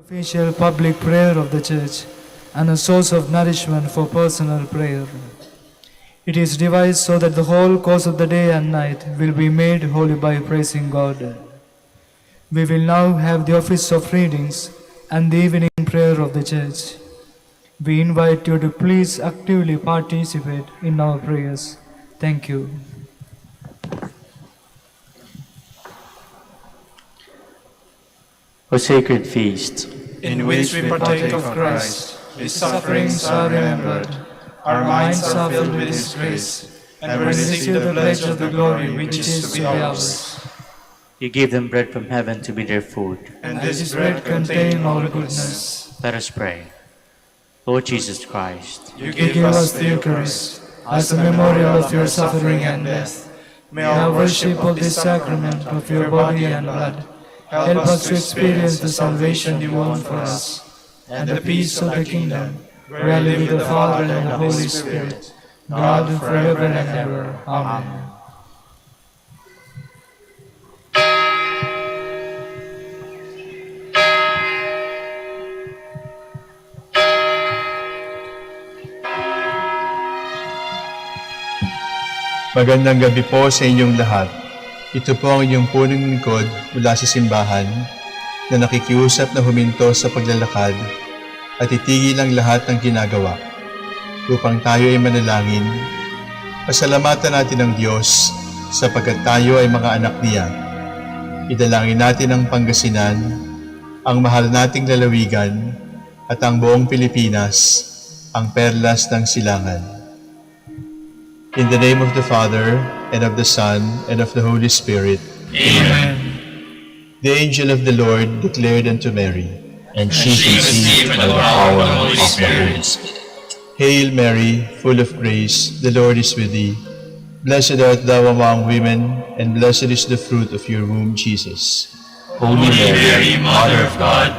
Official public prayer of the Church and a source of nourishment for personal prayer. It is devised so that the whole course of the day and night will be made holy by praising God. We will now have the office of readings and the evening prayer of the Church. We invite you to please actively participate in our prayers. Thank you. O sacred feast, in which we partake of Christ, His sufferings are remembered, our minds are filled with His grace, and we receive the pledge of the glory which is to be ours. you give them bread from heaven to be their food. And this bread contains all goodness. Let us pray. Lord Jesus Christ, You give us the Eucharist as a memorial of your suffering and death. May our worship of this sacrament of your body and blood help us to experience the salvation you won for us, and the peace of the kingdom, where live with the Father and the Holy Spirit, God forever and ever. Amen. Magandang gabi po sa inyong lahat. Ito po ang inyong punong lingkod mula sa simbahan na nakikiusap na huminto sa paglalakad at itigil ang lahat ng ginagawa upang tayo ay manalangin. Pasalamatan natin ang Diyos sapagkat tayo ay mga anak niya. Idalangin natin ang Pangasinan, ang mahal nating lalawigan at ang buong Pilipinas, ang perlas ng silangan. In the name of the Father, and of the Son, and of the Holy Spirit. Amen. The angel of the Lord declared unto Mary, and she conceived by the power of the Holy Spirit. Hail Mary, full of grace, the Lord is with thee. Blessed art thou among women, and blessed is the fruit of your womb, Jesus. Holy Mary, Mother of God,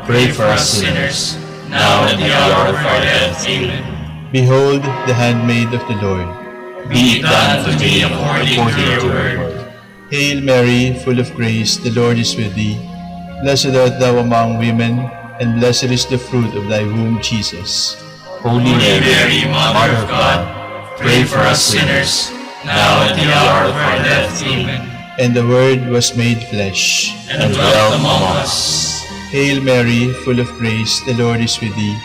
pray for us sinners, now and at the hour of our death. Amen. Behold, the handmaid of the Lord. Be it done to me according to your word. Hail Mary, full of grace, the Lord is with thee. Blessed art thou among women, and blessed is the fruit of thy womb, Jesus. Holy Mary, Mother of God, pray for us sinners, now and at the hour of our death. Amen. And the Word was made flesh, and dwelt among us. Hail Mary, full of grace, the Lord is with thee.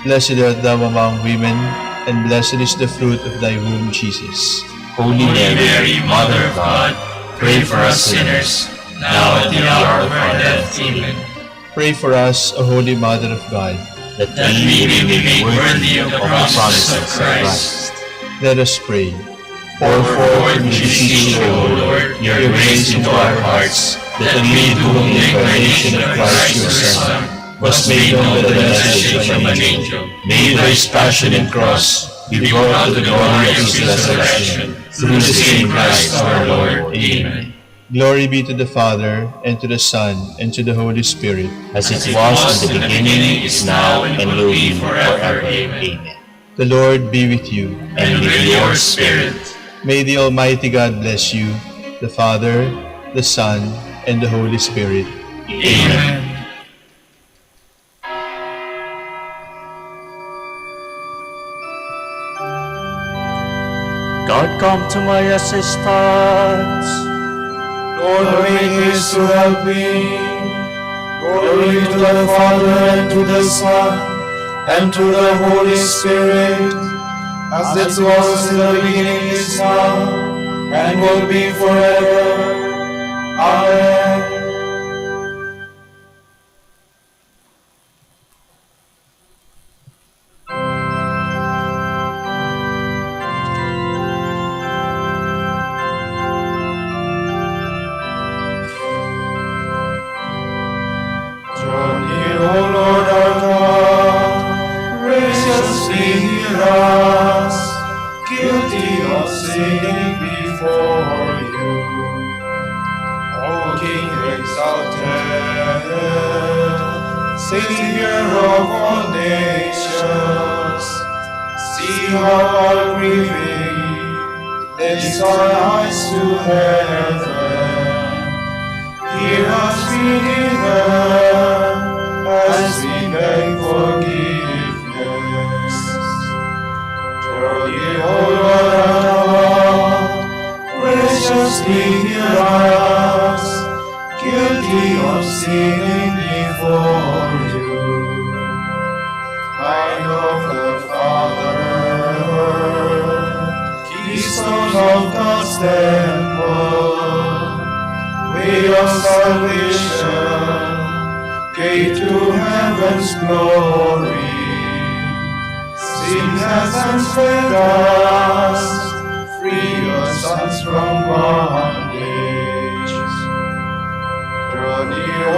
Blessed art thou among women, and blessed is the fruit of thy womb, Jesus. Holy Mary, Mother of God, pray for us sinners, now and at the hour of our death. Amen. Pray for us, O Holy Mother of God, that we may be made worthy of the promises of Christ. Let us pray. Pour forth, we beseech you, O Lord, your grace into our hearts, that we, to whom the incarnation of Christ your Son was made known by the message from an angel, may by his passion and cross be brought to the glory of his resurrection, through the same Christ our Lord. Amen. Glory be to the Father, and to the Son, and to the Holy Spirit, as it was in the beginning, is now, and will be forever. Amen. The Lord be with you, and with your spirit. May the Almighty God bless you, the Father, the Son, and the Holy Spirit. Amen. God come to my assistance. Lord, make haste to help me. Glory to the Father, and to the Son, and to the Holy Spirit, as it was in the beginning, is now, and will be forever. Amen. Draw near, O Lord our God, graciously hear us, guilty of sinning before you. O King exalted, Savior of all nations, see how our grieving lifts our eyes to heaven. Hear us, Redeemer, as graciously hear us, guilty of sinning before you. Light of the Father, keystone of God's temple, way of salvation, gate to heaven's glory. Sing heaven's fair dust, free your sons from bondage. Draw near, O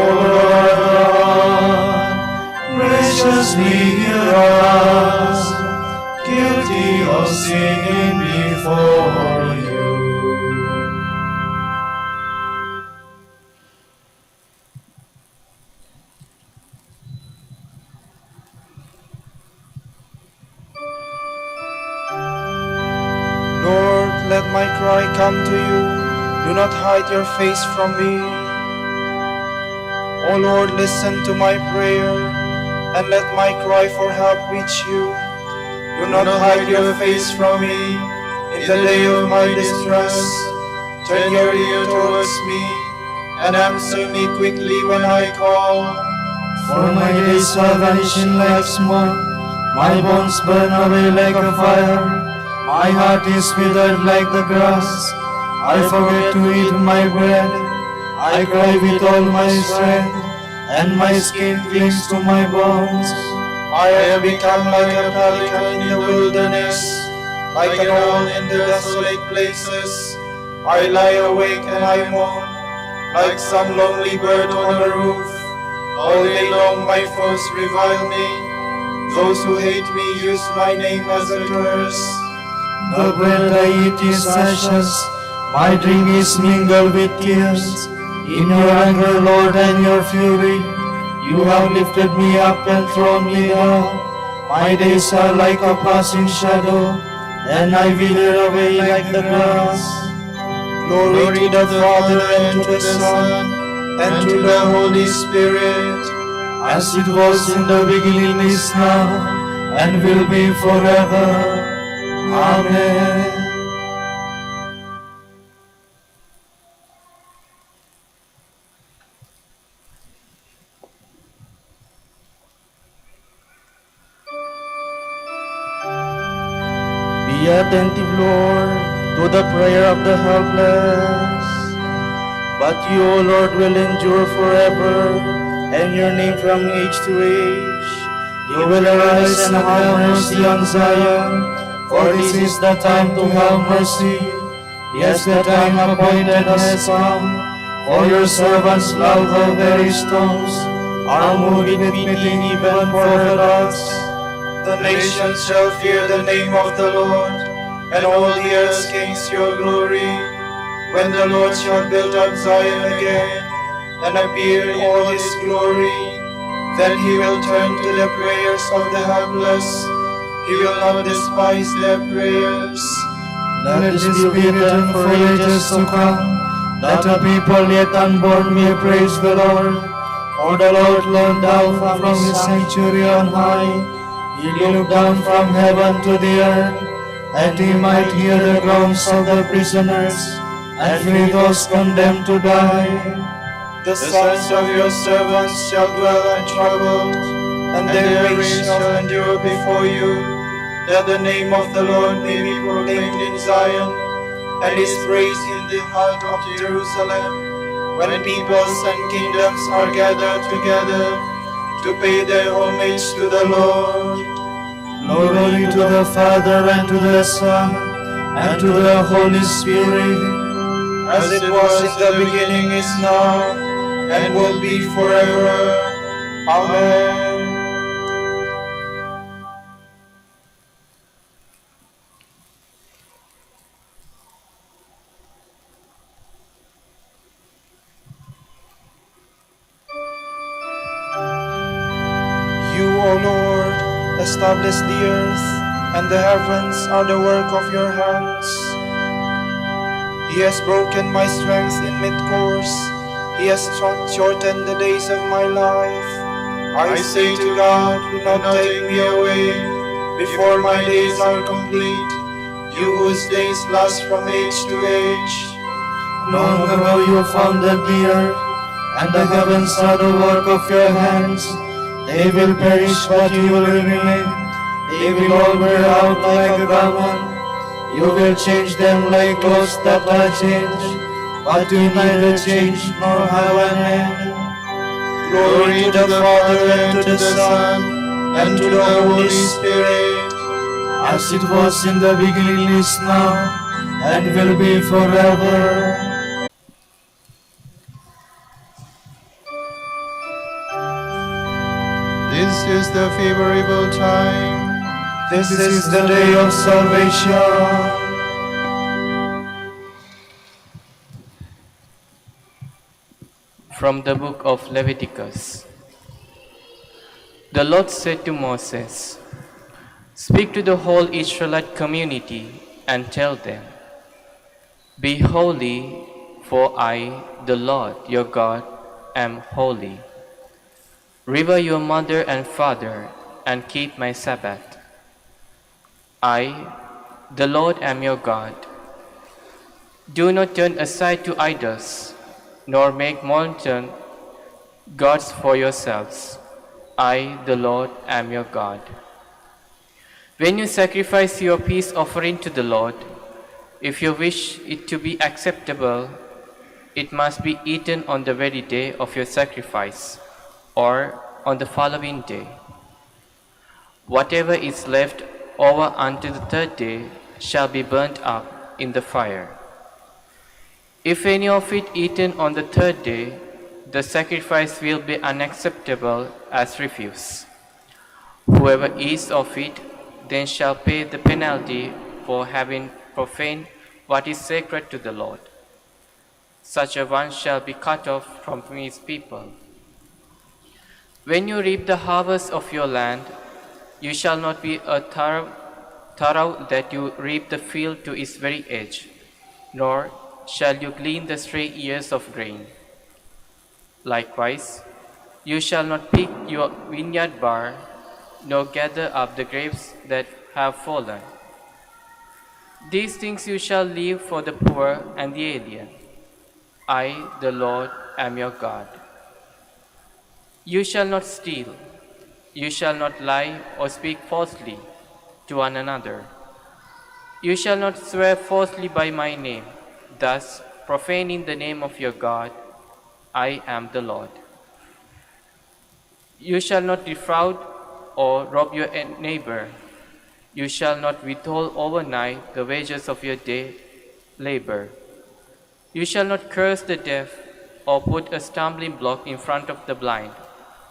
Lord, graciously hear us, guilty of sinning before you. Lord, let my cry come to you. Do not hide your face from me. O Lord, listen to my prayer, and let my cry for help reach you. Do not hide your face from me in the day of my distress. Turn your ear towards me, and answer me quickly when I call. For my days are vanishing like smoke, my bones burn away like a fire. My heart is withered like the grass, I forget to eat my bread. I cry with all my strength, and my skin clings to my bones. I have become like a pelican in the wilderness, like an owl in the desolate places. I lie awake and I mourn, like some lonely bird on a roof. All day long my foes revile me. Those who hate me use my name as a curse. The bread I eat is ashes, my drink is mingled with tears. In your anger, Lord, and your fury, you have lifted me up and thrown me down. My days are like a passing shadow, and I wither away like the grass. Glory to the Father, and to the Son, and to the Holy Spirit, as it was in the beginning, is now, and will be forever. Amen. Be attentive, Lord, to the prayer of the helpless. But you, O Lord, will endure forever, and your name from age to age. You will arise and have mercy on Zion, for this is the time to have mercy. Yes, the time appointed has come, for your servants love her very stones, are moved with pity even for her loss. The nations shall fear the name of the Lord, and all the earth's kings your glory. When the Lord shall build up Zion again, and appear in all his glory, then he will turn to the prayers of the helpless. He will not despise their prayers. Let this be written for ages to come, that a people yet unborn may praise the Lord. For the Lord looked down from his sanctuary on high. He looked down from heaven to the earth, and he might hear the groans of the prisoners, and free those condemned to die. The sons of your servants shall dwell untroubled, and their ways shall endure before you, that the name of the Lord may be proclaimed in Zion, and his praise in the heart of Jerusalem, when peoples and kingdoms are gathered together to pay their homage to the Lord. Glory to the Father, and to the Son, and to the Holy Spirit, as it was in the beginning, is now, and will be forever. Amen. You, O Lord, establish the earth, and the heavens are the work of your hands. He has broken my strength in mid-course. He has shortened the days of my life. I say to God, do not take me away before my days are complete. You whose days last from age to age, Long ago you founded the earth, and the heavens are the work of your hands. They will perish, but you will remain. They will all wear out like a garment. You will change them like clothes that are changed, but you neither change nor have an end. Glory to the Father, and to the Son, and to the Holy Spirit, as it was in the beginning, is now, and will be forever. This is the favorable time. This is the day of salvation. From the book of Leviticus. The Lord said to Moses, "Speak to the whole Israelite community and tell them, 'Be holy, for I, the Lord your God, am holy. Revere your mother and father and keep my Sabbath. I, the Lord, am your God. Do not turn aside to idols, nor make molten gods for yourselves. I, the Lord, am your God. When you sacrifice your peace offering to the Lord, if you wish it to be acceptable, it must be eaten on the very day of your sacrifice, or on the following day. Whatever is left over until the third day shall be burnt up in the fire. If any of it eaten on the third day, the sacrifice will be unacceptable as refuse. Whoever eats of it then shall pay the penalty for having profaned what is sacred to the Lord. Such a one shall be cut off from his people. When you reap the harvest of your land, you shall not be a thorough that you reap the field to its very edge, nor shall you glean the stray ears of grain. Likewise, you shall not pick your vineyard bar, nor gather up the grapes that have fallen. These things you shall leave for the poor and the alien. I, the Lord, am your God. You shall not steal. You shall not lie or speak falsely to one another. You shall not swear falsely by my name, thus profaning the name of your God. I am the Lord. You shall not defraud or rob your neighbor. You shall not withhold overnight the wages of your day labor. You shall not curse the deaf or put a stumbling block in front of the blind,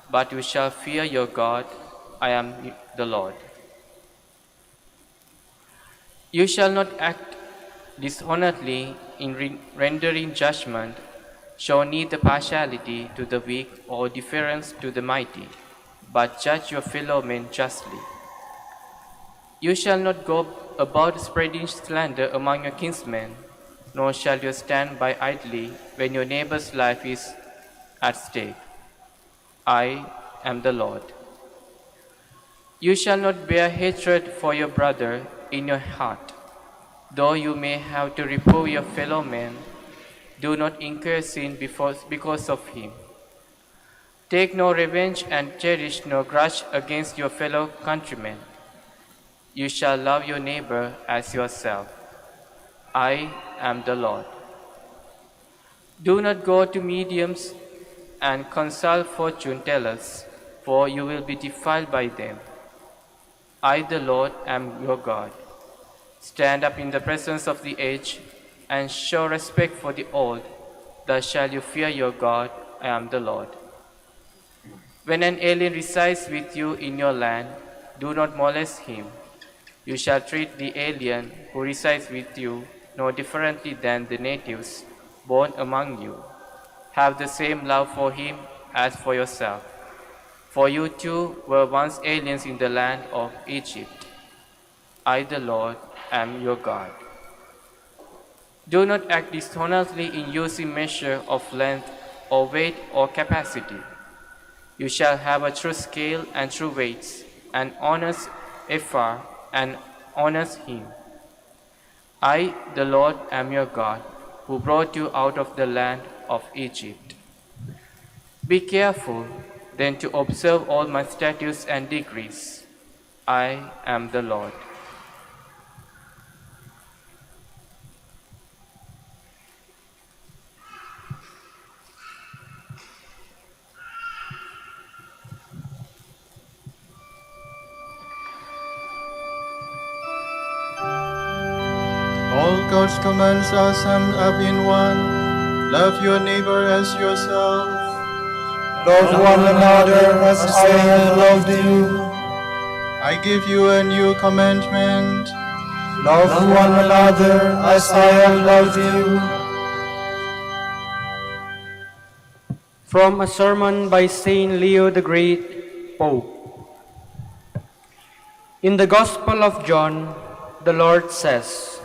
but you shall fear your God. I am the Lord. You shall not act dishonorably in rendering judgment, show neither partiality to the weak or deference to the mighty, but judge your fellow men justly. You shall not go about spreading slander among your kinsmen, nor shall you stand by idly when your neighbor's life is at stake. I am the Lord. You shall not bear hatred for your brother in your heart. Though you may have to reprove your fellow man, do not incur sin because of him. Take no revenge and cherish no grudge against your fellow countrymen. You shall love your neighbor as yourself. I am the Lord. Do not go to mediums and consult fortune tellers, for you will be defiled by them. I, the Lord, am your God. Stand up in the presence of the aged and show respect for the old. Thus shall you fear your God. I am the Lord. When an alien resides with you in your land, do not molest him. You shall treat the alien who resides with you no differently than the natives born among you. Have the same love for him as for yourself. For you too were once aliens in the land of Egypt. I, the Lord, am your God. Do not act dishonestly in using measure of length or weight or capacity. You shall have a true scale and true weights, an honest ephah and honest hin. I, the Lord, am your God. who brought you out of the land of Egypt. Be careful then to observe all my statutes and decrees. I am the Lord. All God's commands are summed up in one. Love your neighbor as yourself. Love one another as I have loved you. I give you a new commandment. Love one another as I have loved you. From a sermon by Saint Leo the Great, Pope. In the Gospel of John, the Lord says,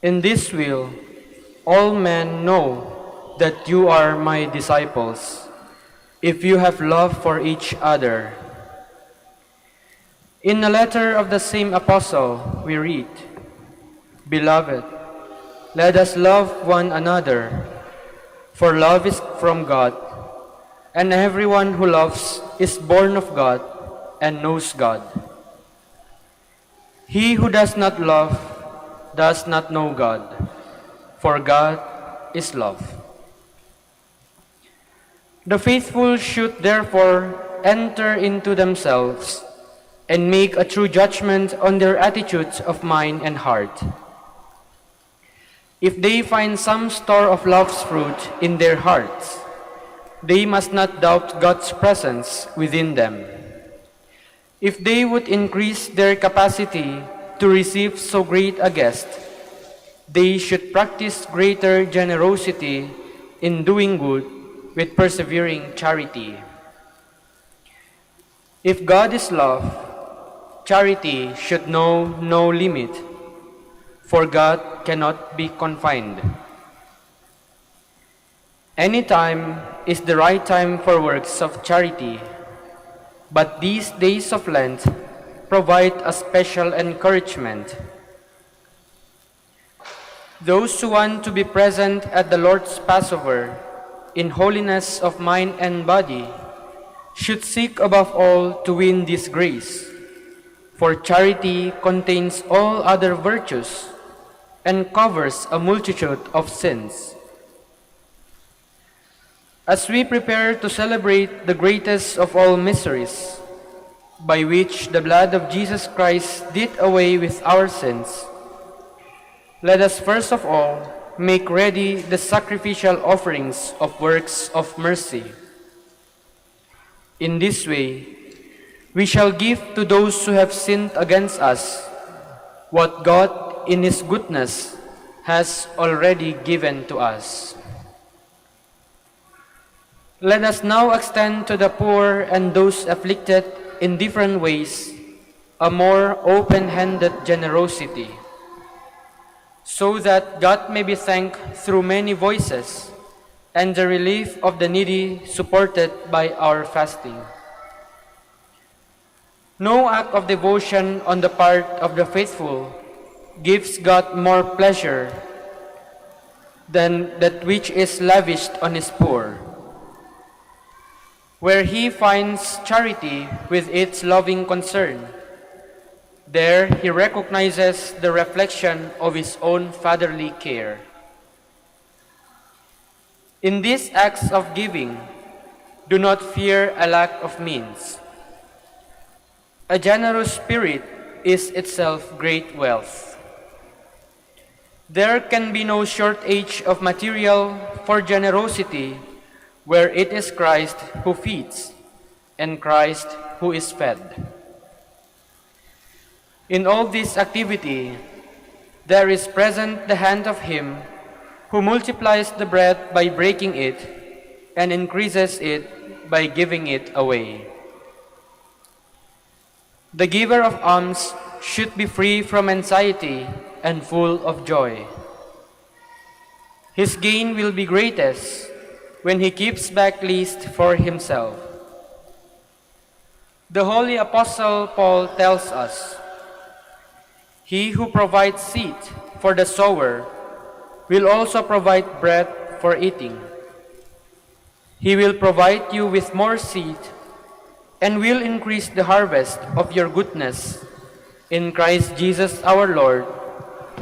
"In this will all men know that you are my disciples, if you have love for each other." In a letter of the same apostle, we read, "Beloved, let us love one another, for love is from God, and everyone who loves is born of God and knows God. He who does not love does not know God, for God is love." The faithful should therefore enter into themselves and make a true judgment on their attitudes of mind and heart. If they find some store of love's fruit in their hearts, they must not doubt God's presence within them. If they would increase their capacity to receive so great a guest, they should practice greater generosity in doing good with persevering charity. If God is love, charity should know no limit, for God cannot be confined. Any time is the right time for works of charity, but these days of Lent provide a special encouragement. Those who want to be present at the Lord's Passover in holiness of mind and body should seek above all to win this grace, for charity contains all other virtues and covers a multitude of sins. As we prepare to celebrate the greatest of all mysteries, by which the blood of Jesus Christ did away with our sins, let us first of all make ready the sacrificial offerings of works of mercy. In this way, we shall give to those who have sinned against us what God in His goodness has already given to us. Let us now extend to the poor and those afflicted in different ways a more open-handed generosity, so that God may be thanked through many voices and the relief of the needy supported by our fasting. No act of devotion on the part of the faithful gives God more pleasure than that which is lavished on His poor. Where He finds charity with its loving concern, there He recognizes the reflection of His own fatherly care. In these acts of giving, do not fear a lack of means. A generous spirit is itself great wealth. There can be no shortage of material for generosity where it is Christ who feeds and Christ who is fed. In all this activity, there is present the hand of Him who multiplies the bread by breaking it and increases it by giving it away. The giver of alms should be free from anxiety and full of joy. His gain will be greatest when he keeps back least for himself. The Holy Apostle Paul tells us, "He who provides seed for the sower will also provide bread for eating. He will provide you with more seed and will increase the harvest of your goodness in Christ Jesus our Lord,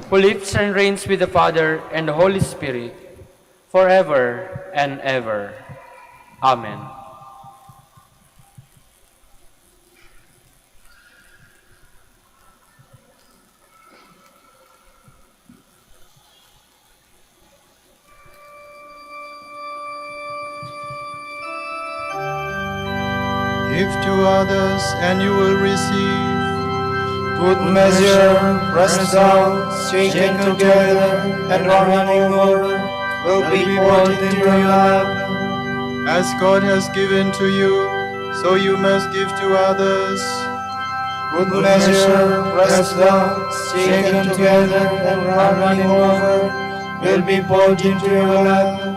who lives and reigns with the Father and the Holy Spirit, forever and ever. Amen. Give to others, and you will receive. Good measure, pressed down, shaken together, and running over, will be poured into your lap. As God has given to you, so you must give to others. Good measure, pressed down, shaken together, and running over, will be poured into your lap.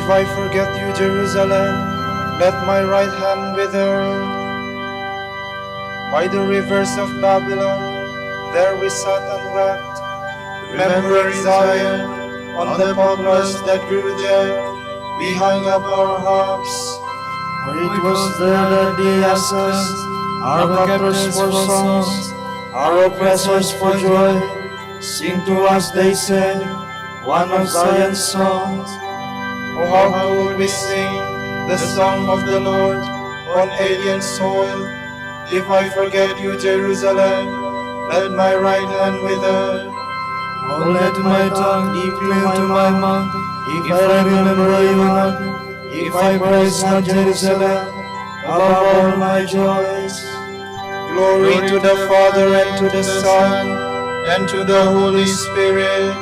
If I forget you, Jerusalem, let my right hand wither. By the rivers of Babylon, there we sat and wept, remembering Zion, on the poplars that grew there, we hung up our harps. For it was there that they asked us, our captors for songs, our oppressors for joy. Sing to us, they said, one of Zion's songs. Oh, how could we sing the song of the Lord on alien soil? If I forget you, Jerusalem, let my right hand wither. Oh, let my tongue cleave to my mouth, if I remember you not, if I praise not Jerusalem, above all my joys. Glory to the Father, and to the Son, and to the Holy Spirit,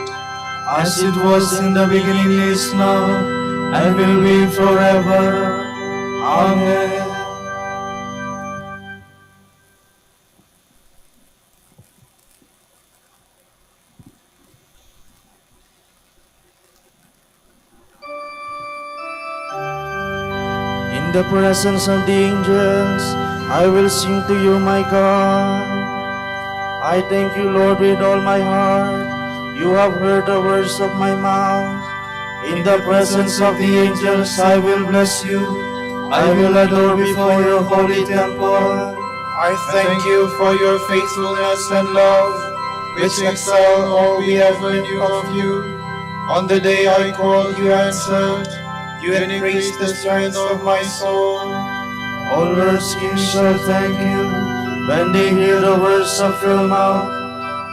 As it was in the beginning, is now, and will be forever. Amen. In the presence of the angels, I will sing to you, my God. I thank you, Lord, with all my heart. You have heard the words of my mouth. In the presence of the angels, I will bless you. I will adore before your holy temple. I thank you for your faithfulness and love, which excel all we ever knew of you. On the day I called, you answered. You increased the strength of my soul. All earth's kings shall thank you when they hear the words of your mouth.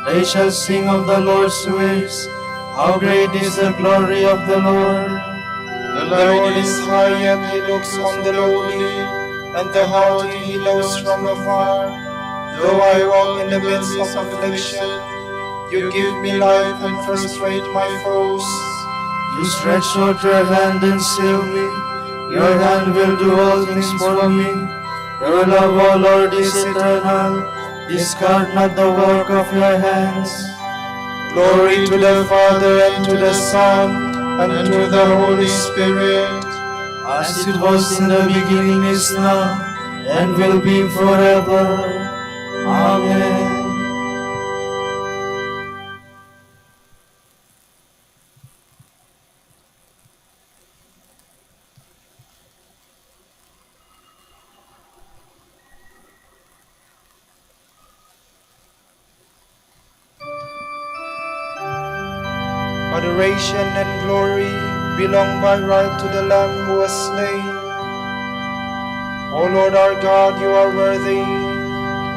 They shall sing of the Lord's ways. How great is the glory of the Lord! The Lord is high, yet he looks on the lowly, and the haughty he knows from afar. Though I walk in the midst of affliction, you give me life and frustrate my foes. You stretch out your hand and save me. Your hand will do all things for me. Your love, O Lord, is eternal. Discard not the work of your hands. Glory to the Father, and to the Son, and to the Holy Spirit, As it was in the beginning, is now, and will be forever. Amen. adoration and glory belong by right to the Lamb who was slain. O Lord our God, you are worthy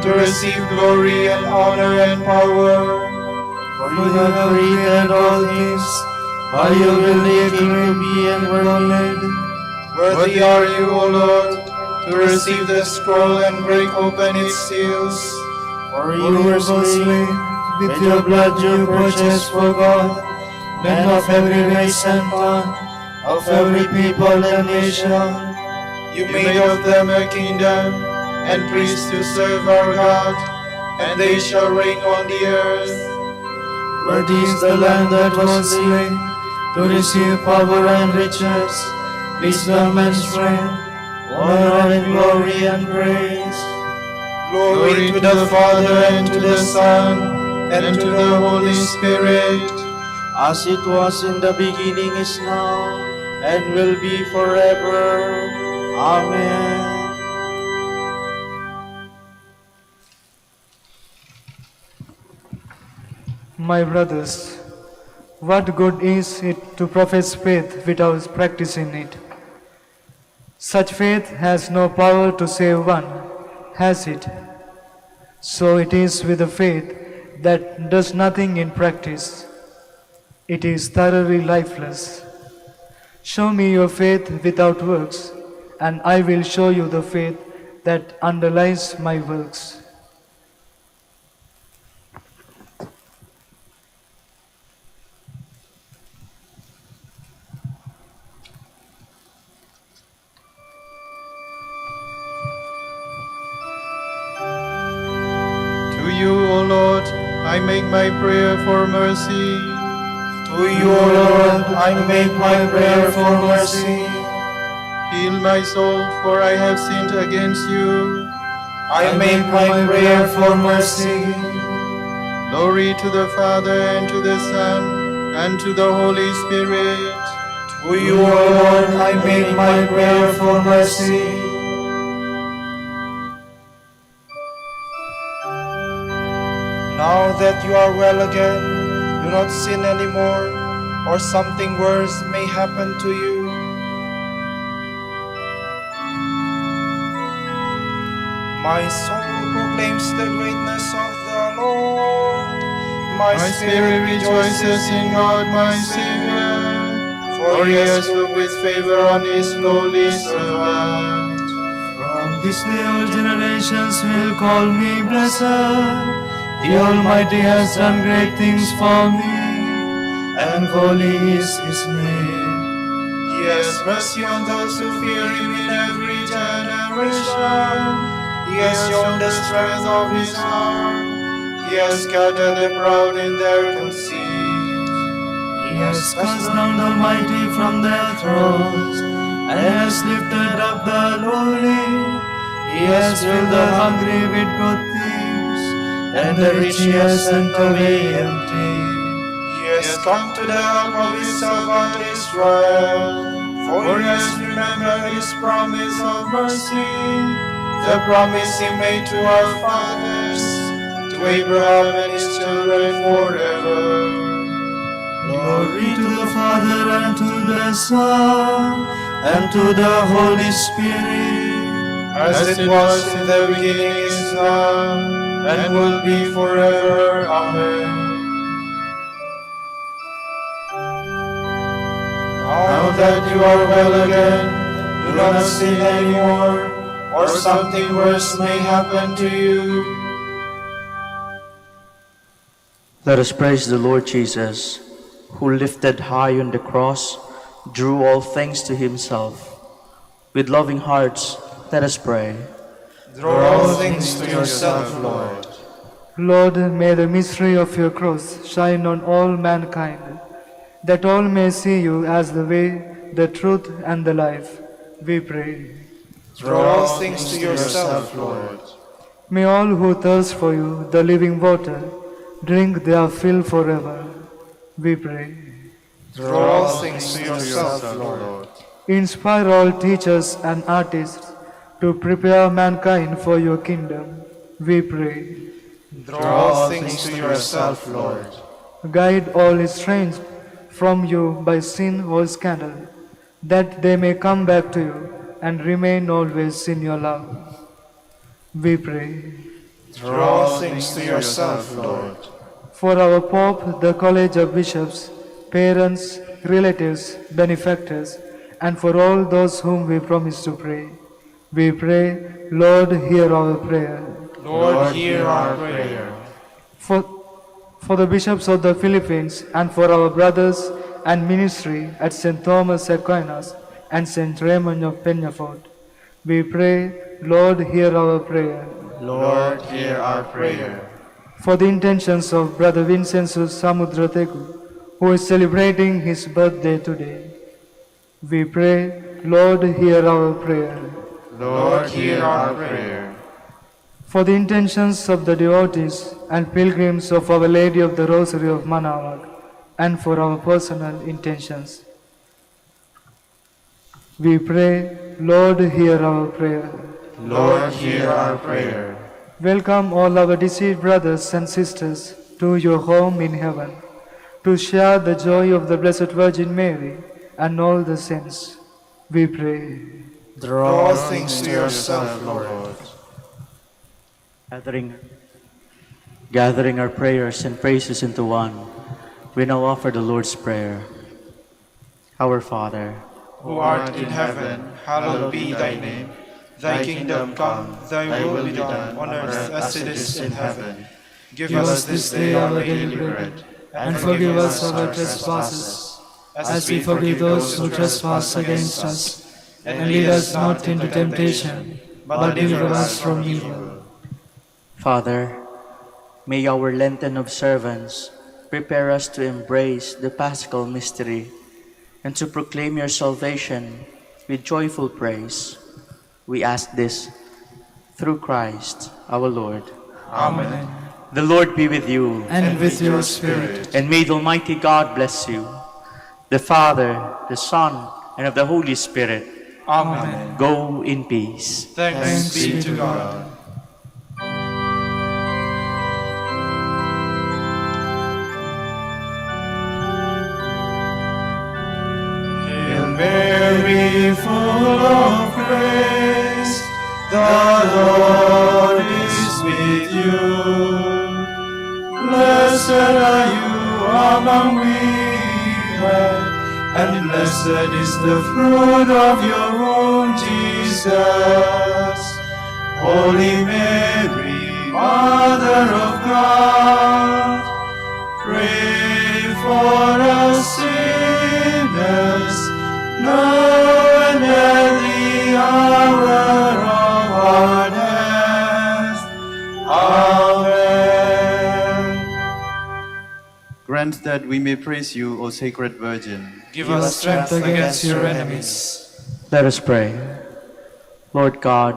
to receive glory and honor and power. For you have created all things, by your will they came to be and were made. Worthy are you, O Lord, to receive the scroll and break open its seals. For you were slain, with your blood you purchased for God men of every race and tongue, of every people and nation. You made of them a kingdom and priests to serve our God, and they shall reign on the earth. Worthy is the Lamb that was slain, to receive power and riches, wisdom and strength, honor and glory and praise. Glory to the Father, and to the Son, and to the Holy Spirit, As it was in the beginning, is now, and will be forever. Amen. My brothers, what good is it to profess faith without practicing it? Such faith has no power to save one, has it? So it is with a faith that does nothing in practice. It is thoroughly lifeless. Show me your faith without works, and I will show you the faith that underlies my works. to you, O Lord, I make my prayer for mercy. To To you, O Lord, I make my prayer for mercy. Heal my soul, for I have sinned against you. I make my prayer for mercy. Glory to the Father, and to the Son, and to the Holy Spirit. To you, O Lord, I make my prayer for mercy. Now that you are well again, do not sin anymore, or something worse may happen to you. My soul proclaims the greatness of the Lord. My spirit rejoices in God my Savior, for he has looked with favor on his lowly servant. From this day all generations will call me blessed. The Almighty has done great things for me, and holy is his name. He has mercy on those who fear him in every generation. He has shown the strength of his arm. He has scattered the proud in their conceit. He has cast down the mighty from their thrones, and has lifted up the lowly. He has filled the hungry with good things, and the rich he has sent away empty. He has come to the help of his servant Israel, for he has remembered his promise of mercy, the promise he made to our fathers, to Abraham and his children forever. Glory to the Father, and to the Son, and to the Holy Spirit, As it was in the beginning, is now, and will be forever. Amen. Now that you are well again, do not sin anymore, or something worse may happen to you. Let us praise the Lord Jesus, who lifted high on the cross, drew all things to himself. With loving hearts, let us pray. Draw all things to yourself, Lord. Lord, may the mystery of your cross shine on all mankind, that all may see you as the way, the truth, and the life. We pray. Draw all things to yourself, Lord. May all who thirst for you, the living water, drink their fill forever. We pray. Draw all things to yourself, Lord. Inspire all teachers and artists to prepare mankind for your kingdom. We pray. Draw all things to yourself, Lord. Guide all estranged from you by sin or scandal, that they may come back to you and remain always in your love. We pray. Draw all things to yourself, Lord. For our Pope, the College of Bishops, parents, relatives, benefactors, and for all those whom we promise to pray, we pray, Lord, hear our prayer. Lord, hear our prayer. For the bishops of the Philippines, and for our brothers and ministry at St. Thomas Aquinas and St. Raymond of Peñafort, we pray, Lord, hear our prayer. Lord, hear our prayer. For the intentions of Brother Vincenzo Samudrategu, who is celebrating his birthday today, we pray, Lord, hear our prayer. Lord, hear our prayer. For the intentions of the devotees and pilgrims of Our Lady of the Rosary of Manaoag, and for our personal intentions, we pray, Lord, hear our prayer. Lord, hear our prayer. Welcome all our deceased brothers and sisters to your home in heaven, to share the joy of the Blessed Virgin Mary and all the saints. We pray. Draw all things to yourself, Lord. Gathering our prayers and praises into one, we now offer the Lord's Prayer. Our Father, Who art in heaven, hallowed be thy name. Thy kingdom come, thy will be done on earth as it is in heaven. Give us this day our daily bread, and forgive us our trespasses, as we forgive those who trespass against us. And lead us not into temptation, but deliver us from evil. Father, may our Lenten observance prepare us to embrace the Paschal mystery and to proclaim your salvation with joyful praise. We ask this through Christ our Lord. Amen. The Lord be with you. And with your spirit. And may the Almighty God bless you, the Father, the Son, and of the Holy Spirit. Amen. Go in peace. Thanks be to God. Hail Mary, full of grace, the Lord is with you. Blessed are you among women, and blessed is the fruit of your womb, Jesus. Holy Mary, Mother of God, pray for us sinners, now and at the hour of our death. Amen. Grant that we may praise you, O Sacred Virgin. Give us strength against your enemies. Let us pray. Lord God,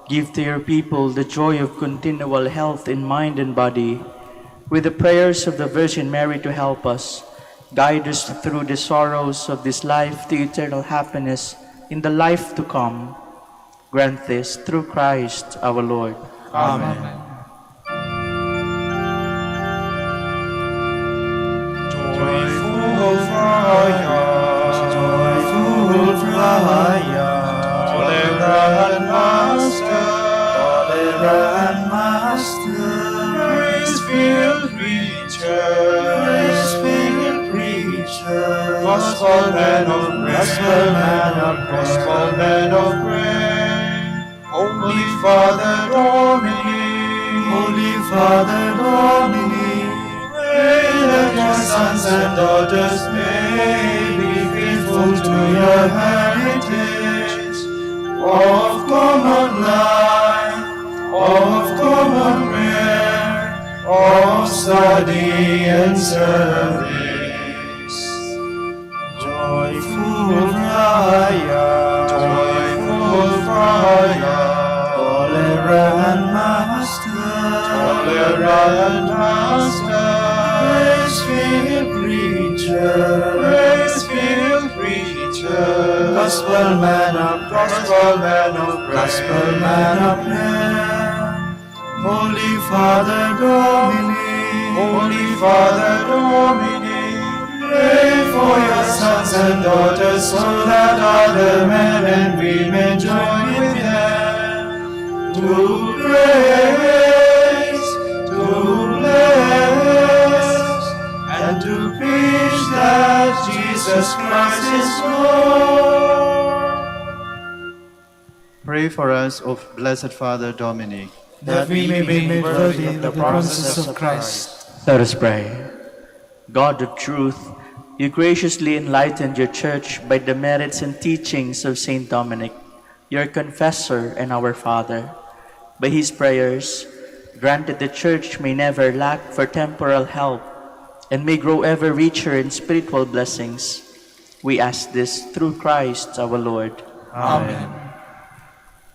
give to your people the joy of continual health in mind and body. With the prayers of the Virgin Mary to help us, guide us through the sorrows of this life to eternal happiness in the life to come. Grant this through Christ our Lord. Amen. Joyful Friar, tolerant Master, grace-filled preacher, gospel man of prayer, Holy Father Domini, pray that your sons and daughters may be faithful to your heritage of common life, of common prayer, of study and service. Joyful Friar, tolerant Master, grace-filled preacher, gospel man of prayer, Holy Father Domini, pray for your sons and daughters, so that other men and women join with them to praise, to bless, and to preach that Jesus Christ is Lord. Pray for us, O Blessed Father Dominic, that we may be made worthy of the promises of Christ. Let us pray. God of truth, you graciously enlightened your church by the merits and teachings of Saint Dominic, your confessor and our Father. By his prayers, grant that the church may never lack for temporal help and may grow ever richer in spiritual blessings. We ask this through Christ our Lord. Amen.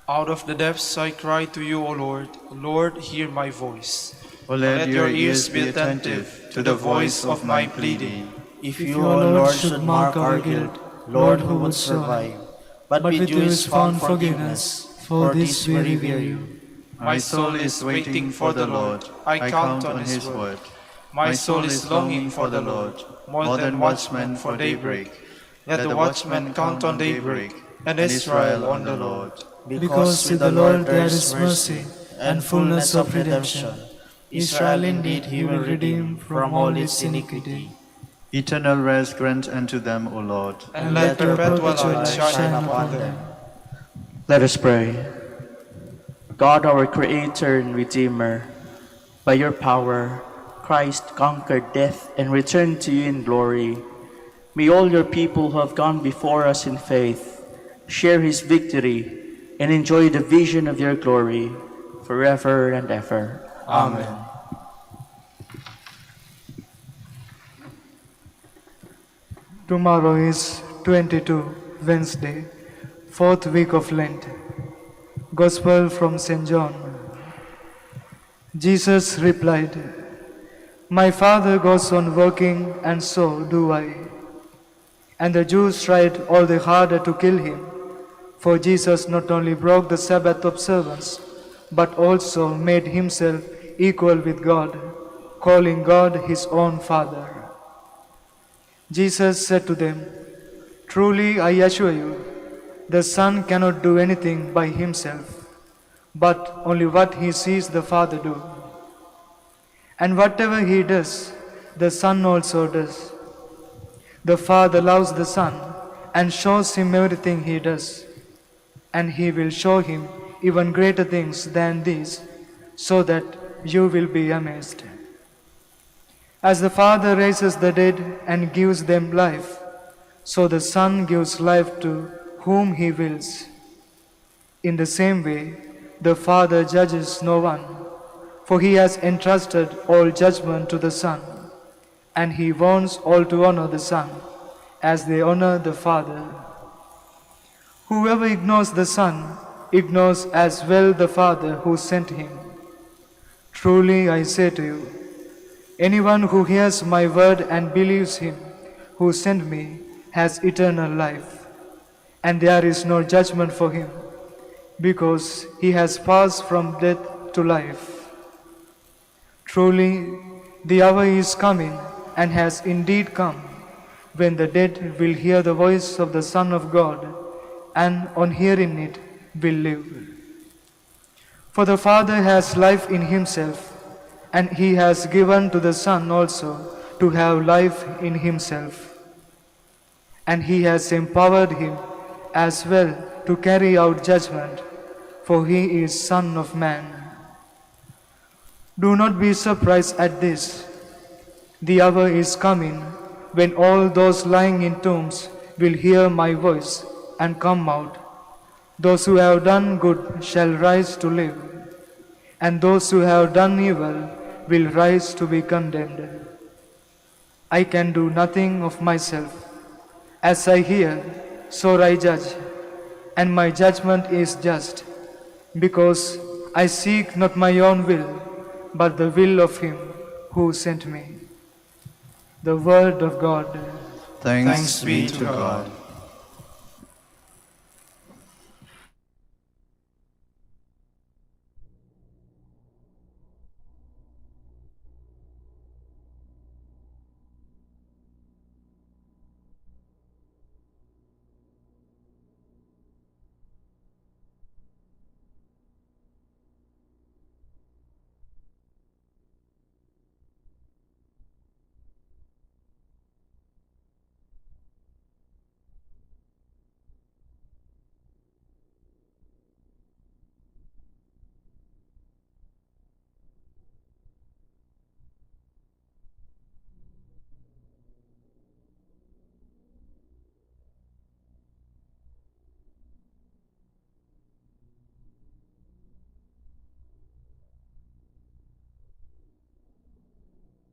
Out of the depths I cry to you, O Lord. Lord, hear my voice. O let your ears be attentive to the voice of my pleading. If you, O Lord, should mark our guilt, Lord, who would survive? But with you is found forgiveness, for this we revere you. My soul is waiting for the Lord. I count on his word. My soul is longing for the Lord, more than watchmen for daybreak. Let the watchmen count on daybreak, and Israel on the Lord. Because with the Lord there is mercy and fullness of redemption. Israel indeed he will redeem from all its iniquity. Eternal rest grant unto them, O Lord. And let your perpetual light shine upon them. Let us pray. God, our Creator and Redeemer, by your power, Christ conquered death and returned to you in glory. May all your people who have gone before us in faith share his victory and enjoy the vision of your glory forever and ever. Amen. Tomorrow is 22, Wednesday, 4th week of Lent. Gospel from St. John. Jesus replied, "My Father goes on working, and so do I." And the Jews tried all the harder to kill him, for Jesus not only broke the Sabbath observance, but also made himself equal with God, calling God his own Father. Jesus said to them, "Truly I assure you, the Son cannot do anything by himself, but only what he sees the Father do. And whatever he does, the Son also does. The Father loves the Son and shows him everything he does, and he will show him even greater things than these, so that you will be amazed. As the Father raises the dead and gives them life, so the Son gives life to whom he wills. In the same way, the Father judges no one, for he has entrusted all judgment to the Son, and he wants all to honor the Son, as they honor the Father. Whoever ignores the Son ignores as well the Father who sent him. Truly I say to you, anyone who hears my word and believes him who sent me has eternal life, and there is no judgment for him, because he has passed from death to life. Truly, the hour is coming, and has indeed come, when the dead will hear the voice of the Son of God, and on hearing it will live. For the Father has life in himself, and he has given to the Son also to have life in himself. And he has empowered him as well to carry out judgment, for he is Son of Man. Do not be surprised at this. The hour is coming when all those lying in tombs will hear my voice and come out. Those who have done good shall rise to live, and those who have done evil will rise to be condemned. I can do nothing of myself. As I hear, so I judge, and my judgment is just, because I seek not my own will, but the will of him who sent me." The word of God. Thanks be to God.